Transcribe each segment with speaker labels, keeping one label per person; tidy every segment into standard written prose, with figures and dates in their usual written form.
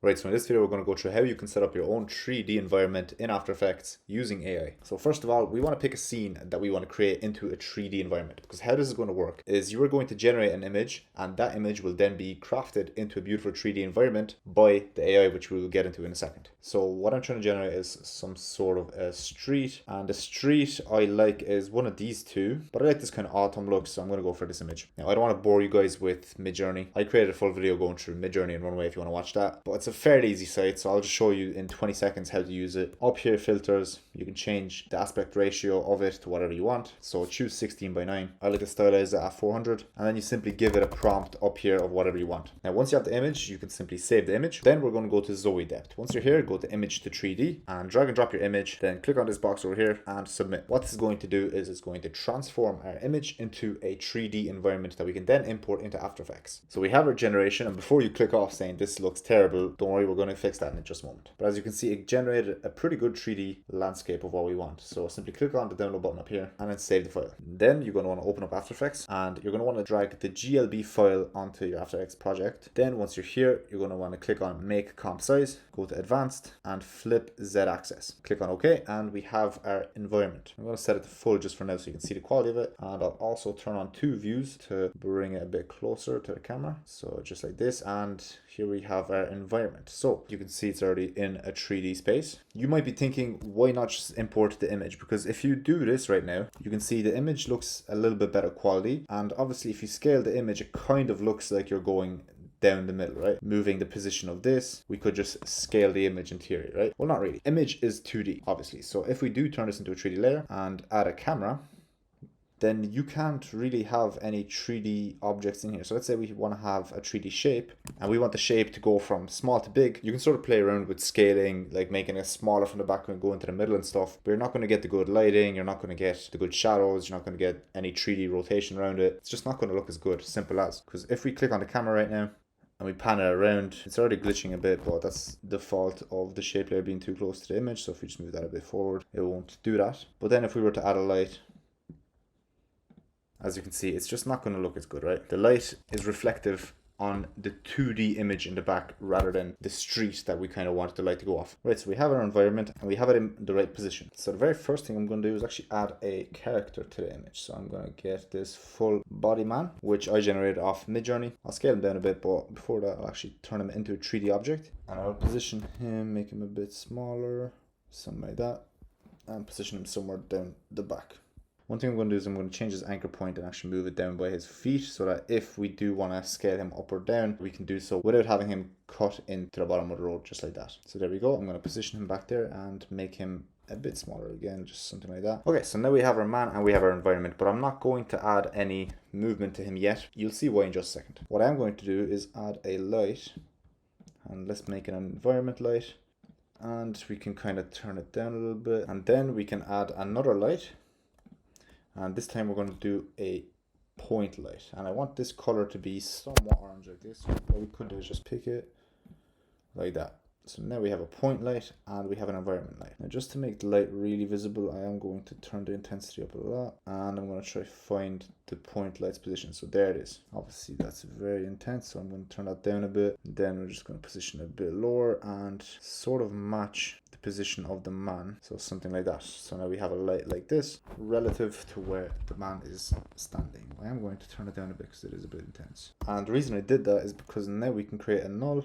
Speaker 1: Right, so in this video, we're going to go through how you can set up your own 3D environment in After Effects using AI. So first of all, we want to pick a scene that we want to create into a 3D environment, because how this is going to work is you are going to generate an image, and that image will then be crafted into a beautiful 3D environment by the AI, which we will get into in a second. So what I'm trying to generate is some sort of a street, and the street I like is one of these two, but I like this kind of autumn look, so I'm going to go for this image. Now, I don't want to bore you guys with Midjourney. I created a full video going through Midjourney in Runway if you want to watch that, but it's a fairly easy site, so I'll just show you in 20 seconds how to use it. Up here, filters, you can change the aspect ratio of it to whatever you want. So choose 16:9. I like to stylize it at 400, and then you simply give it a prompt up here of whatever you want. Now, once you have the image, you can simply save the image. Then we're going to go to Zoe depth. Once you're here, go to image to 3D and drag and drop your image. Then click on this box over here and submit. What this is going to do is it's going to transform our image into a 3D environment that we can then import into After Effects. So we have our generation, and before you click off saying this looks terrible, don't worry, we're going to fix that in just a moment. But as you can see, it generated a pretty good 3D landscape of what we want. So simply click on the download button up here and then save the file. Then you're going to want to open up After Effects, and you're going to want to drag the GLB file onto your After Effects project. Then once you're here, you're going to want to click on make comp size, go to advanced and flip Z axis. Click on OK, and we have our environment. I'm going to set it to full just for now so you can see the quality of it. And I'll also turn on two views to bring it a bit closer to the camera. So just like this, and here we have our environment. So you can see it's already in a 3D space. You might be thinking, why not just import the image? Because if you do this right now, you can see the image looks a little bit better quality. And obviously if you scale the image, it kind of looks like you're going down the middle, right? Moving the position of this, we could just scale the image interior, right? Well, not really. Image is 2D, obviously. So if we do turn this into a 3D layer and add a camera, then you can't really have any 3D objects in here. So let's say we want to have a 3D shape and we want the shape to go from small to big. You can sort of play around with scaling, like making it smaller from the background, go into the middle and stuff, but you're not going to get the good lighting, you're not going to get the good shadows, you're not going to get any 3D rotation around it. It's just not going to look as good, simple as. Because if we click on the camera right now, and we pan it around, it's already glitching a bit, but that's the fault of the shape layer being too close to the image. So if we just move that a bit forward, it won't do that. But then if we were to add a light, as you can see, it's just not going to look as good, right? The light is reflective on the 2D image in the back rather than the street that we kind of want the light to go off. Right, so we have our environment and we have it in the right position. So the very first thing I'm going to do is actually add a character to the image. So I'm going to get this full body man, which I generated off Midjourney. I'll scale him down a bit, but before that, I'll actually turn him into a 3D object. And I'll position him, make him a bit smaller, something like that, and position him somewhere down the back. One thing I'm going to do is I'm going to change his anchor point and actually move it down by his feet so that if we do want to scale him up or down, we can do so without having him cut into the bottom of the road, just like that. So there we go. I'm going to position him back there and make him a bit smaller again, just something like that. Okay, so now we have our man and we have our environment, but I'm not going to add any movement to him yet. You'll see why in just a second. What I'm going to do is add a light, and let's make it an environment light, and we can kind of turn it down a little bit, and then we can add another light. And this time we're going to do a point light. And I want this color to be somewhat orange like this. What we could do is just pick it like that. So now we have a point light and we have an environment light. Now just to make the light really visible, I am going to turn the intensity up a lot. And I'm going to try to find the point light's position. So there it is. Obviously that's very intense. So I'm going to turn that down a bit. Then we're just going to position it a bit lower and sort of match the position of the man. So something like that. So now we have a light like this relative to where the man is standing. I am going to turn it down a bit because it is a bit intense. And the reason I did that is because now we can create a null.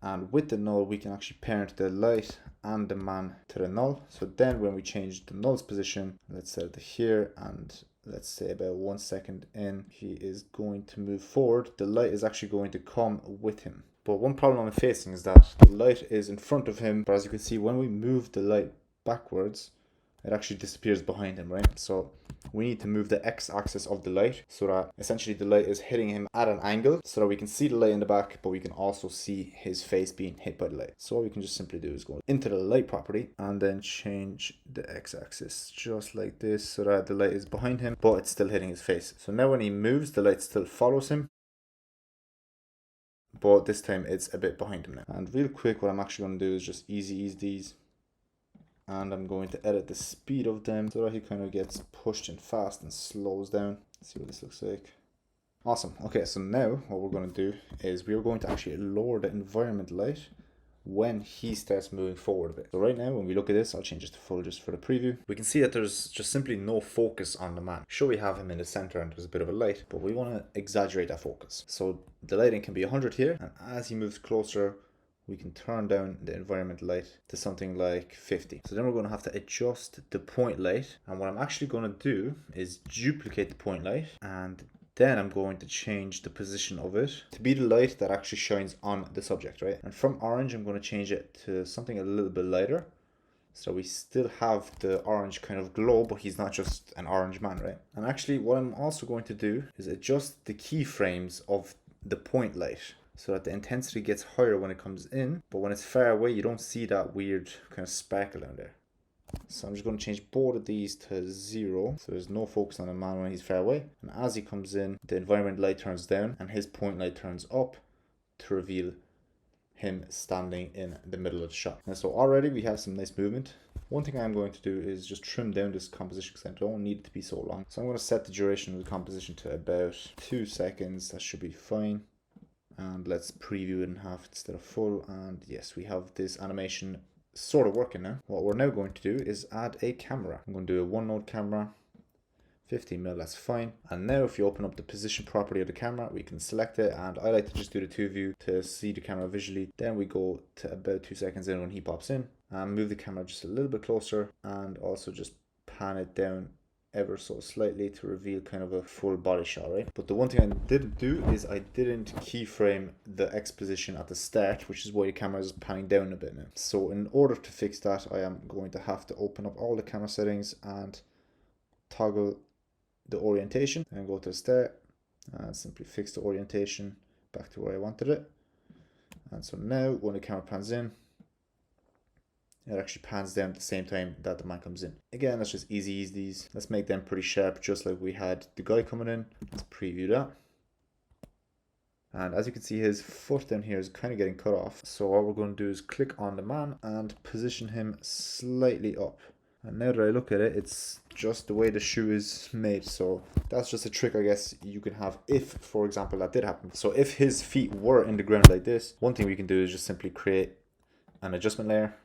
Speaker 1: And with the null, we can actually parent the light and the man to the null. So then when we change the null's position, let's set it to here, and let's say about 1 second in, he is going to move forward. The light is actually going to come with him. But one problem I'm facing is that the light is in front of him. But as you can see, when we move the light backwards, it actually disappears behind him, right? So we need to move the x-axis of the light so that essentially the light is hitting him at an angle so that we can see the light in the back, but we can also see his face being hit by the light. So what we can just simply do is go into the light property and then change the x-axis just like this so that the light is behind him, but it's still hitting his face. So now when he moves, the light still follows him, but this time it's a bit behind him now. And real quick, what I'm actually going to do is just ease these. And I'm going to edit the speed of them so that he kind of gets pushed in fast and slows down. Let's see what this looks like. Awesome. Okay, so now what we're going to do is we're going to actually lower the environment light when he starts moving forward a bit. So right now, when we look at this, I'll change this to full just for the preview. We can see that there's just simply no focus on the man. Sure, we have him in the center and there's a bit of a light, but we want to exaggerate that focus. So the lighting can be 100 here, and as he moves closer, we can turn down the environment light to something like 50. So then we're going to have to adjust the point light. And what I'm actually going to do is duplicate the point light, and then I'm going to change the position of it to be the light that actually shines on the subject, right? And from orange, I'm going to change it to something a little bit lighter. So we still have the orange kind of glow, but he's not just an orange man, right? And actually what I'm also going to do is adjust the keyframes of the point light so that the intensity gets higher when it comes in, but when it's far away, you don't see that weird kind of sparkle down there. So I'm just going to change both of these to 0. So there's no focus on the man when he's far away. And as he comes in, the environment light turns down and his point light turns up to reveal him standing in the middle of the shot. And so already we have some nice movement. One thing I'm going to do is just trim down this composition because I don't need it to be so long. So I'm going to set the duration of the composition to about 2 seconds. That should be fine. And let's preview it in half instead of full. And yes, we have this animation sort of working now. What we're now going to do is add a camera. I'm going to do a 1 node camera, 15mm, that's fine. And now if you open up the position property of the camera, we can select it, and I like to just do the 2 view to see the camera visually. Then we go to about 2 seconds in when he pops in, and move the camera just a little bit closer, and also just pan it down ever so slightly to reveal kind of a full body shot, right? But the one thing I didn't do is I didn't keyframe the X position at the start, which is why the camera is panning down a bit now. So in order to fix that, I am going to have to open up all the camera settings and toggle the orientation and go to the start and simply fix the orientation back to where I wanted it. And so now when the camera pans in, it actually pans down at the same time that the man comes in. Again, let's just easy ease these. Let's make them pretty sharp, just like we had the guy coming in. Let's preview that. And as you can see, his foot down here is kind of getting cut off. So what we're going to do is click on the man and position him slightly up. And now that I look at it, it's just the way the shoe is made. So that's just a trick, I guess, you can have if, for example, that did happen. So if his feet were in the ground like this, one thing we can do is just simply create an adjustment layer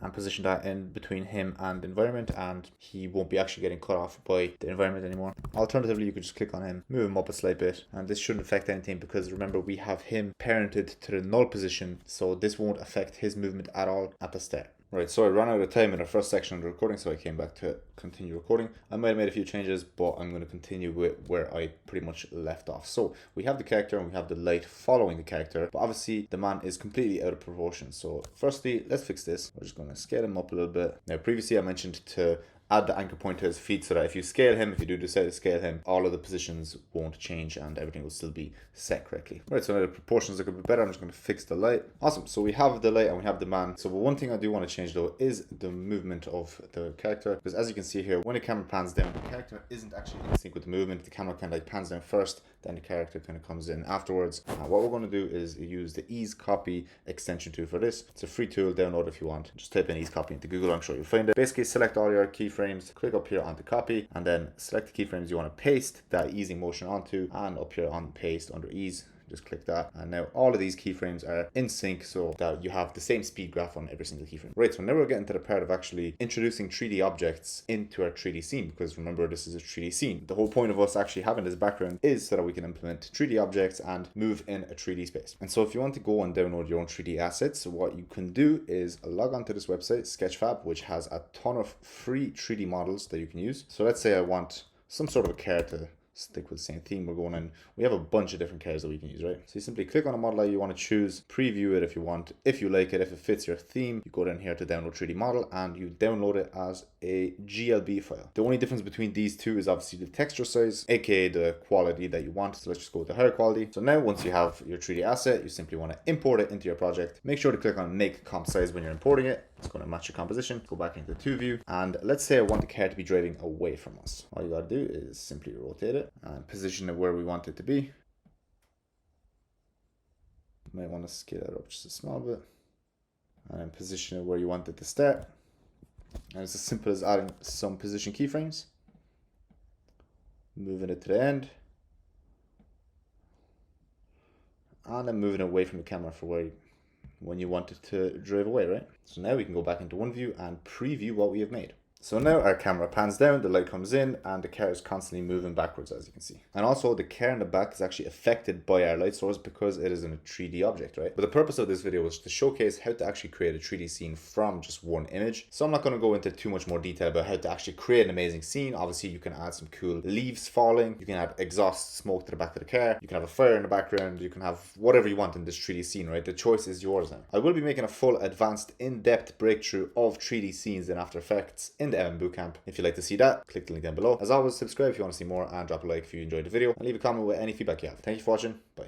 Speaker 1: and position that in between him and the environment, and he won't be actually getting cut off by the environment anymore. Alternatively, you could just click on him, move him up a slight bit, and this shouldn't affect anything because remember, we have him parented to the null position, so this won't affect his movement at all at the start. Right, so I ran out of time in the first section of the recording, so I came back to continue recording. I might have made a few changes, but I'm going to continue with where I pretty much left off. So we have the character and we have the light following the character, but obviously the man is completely out of proportion. So firstly, let's fix this. We're just going to scale him up a little bit. Now previously I mentioned to add the anchor point to his feet so that if you scale him, if you do decide to scale him, all of the positions won't change and everything will still be set correctly. Right, so now the proportions look a bit better. I'm just going to fix the light. Awesome, so we have the light and we have the man. So one thing I do want to change though is the movement of the character, because as you can see here, when the camera pans down, the character isn't actually in sync with the movement. The camera kind of like pans down first, then the character kind of comes in afterwards. What we're going to do is use the ease copy extension tool for this. It's a free tool, download if you want. Just type in ease copy into Google, I'm sure you'll find it. Basically select all your keyframes, click up here onto copy, and then select the keyframes you want to paste that easing motion onto, and up here on paste under ease, just click that, and now all of these keyframes are in sync so that you have the same speed graph on every single keyframe. Right, so now we're getting to the part of actually introducing 3D objects into our 3D scene, because remember, this is a 3D scene. The whole point of us actually having this background is so that we can implement 3D objects and move in a 3D space. And so if you want to go and download your own 3D assets, what you can do is log on to this website, Sketchfab, which has a ton of free 3D models that you can use. So let's say I want some sort of a car to stick with the same theme we're going in. We have a bunch of different cars that we can use, right? So you simply click on a model that you want to choose, preview it if you want. If you like it, if it fits your theme, you go down here to download 3D model and you download it as a GLB file. The only difference between these two is obviously the texture size, aka the quality that you want. So let's just go with the higher quality. So now once you have your 3D asset, you simply want to import it into your project. Make sure to click on make comp size when you're importing it. It's going to match your composition. Go back into the 2 view, and let's say I want the car to be driving away from us. All you got to do is simply rotate it and position it where we want it to be. You might want to scale it up just a small bit, and then position it where you want it to start. And it's as simple as adding some position keyframes, moving it to the end, and then moving it away from the camera for where when you want it to drive away, right? So now we can go back into one view and preview what we have made. So now our camera pans down, the light comes in, and the car is constantly moving backwards, as you can see. And also the car in the back is actually affected by our light source because it is in a 3D object, right? But the purpose of this video was to showcase how to actually create a 3D scene from just one image. So I'm not going to go into too much more detail about how to actually create an amazing scene. Obviously, you can add some cool leaves falling, you can add exhaust smoke to the back of the car, you can have a fire in the background, you can have whatever you want in this 3D scene, right? The choice is yours now. I will be making a full advanced in-depth breakthrough of 3D scenes in After Effects in the Bootcamp. If you'd like to see that, click the link down below. As always, subscribe if you want to see more, and drop a like if you enjoyed the video, and leave a comment with any feedback you have. Thank you for watching. Bye.